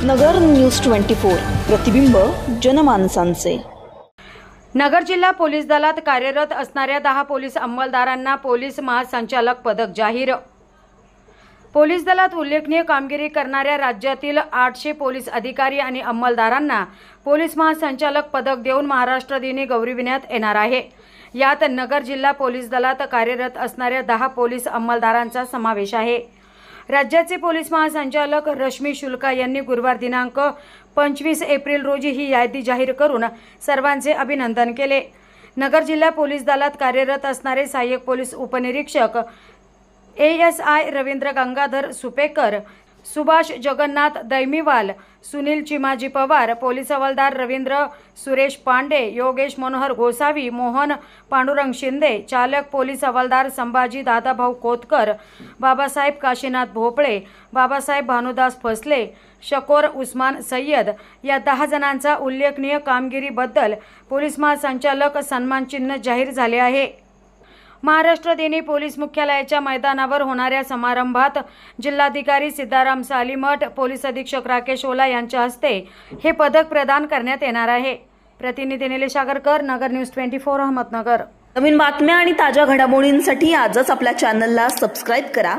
नगर news 24 प्रतिबिंब जनमानसांचे। नगर जिल्हा police दलात कार्यरत असणाऱ्या 10 पोलीस अंमलदारांना पोलीस महासंचालक पदक जाहीर। पोलीस दलात उल्लेखनीय कामगिरी करणाऱ्या राज्यातील 800 पोलीस अधिकारी आणि अंमलदारांना पोलीस महासंचालक पदक देऊन महाराष्ट्र दिनी गौरविण्यात येणार आहे। यात नगर जिल्हा पोलीस दलात कार्यरत असणाऱ्या 10 पोलीस अंमलदारांचा समावेश आहे। राज्याचे पोलीस महासंचालक रश्मी शुक्ला यांनी गुरुवार दिनांक 25 एप्रिल रोजी ही यादी जाहीर करून सर्वांचे अभिनंदन केले। नगर जिल्हा पोलीस दलात कार्यरत असणारे सहाय्यक पोलीस उपनिरीक्षक ASI रवींद्र गंगाधर सुपेकर, सुभाष जगन्नाथ दैमीवाल, सुनील चिमाजी पवार, पोलीस हवालदार रवींद्र सुरेश पांडे, योगेश मनोहर गोसावी, मोहन पांडुरंग शिंदे, चालक पोलीस हवालदार संभाजी दादाभाऊ कोतकर, बाबासाहेब काशीनाथ भोपळे, बाबासाहेब भानुदास फसले, शकोर उस्मान सय्यद या 10 जणांचा उल्लेखनीय कामगिरीबद्दल पोलीस महासंचालक सन्मान चिन्ह जाहीर झाले आहे। महाराष्ट्र दिनी पोलीस मुख्यालयाच्या मैदानावर होणाऱ्या समारंभात जिल्हाधिकारी सिद्धाराम सालीमठ, पोलीस अधीक्षक राकेश ओला यांच्या हस्ते हे पदक प्रदान करण्यात येणार आहे। प्रतिनिधी निलेश आगरकर, नगर न्यूज 24 अहमदनगर। नवीन बातम्या आणि ताज्या घडामोडींसाठी आजच आपल्या चॅनलला सबस्क्राइब करा।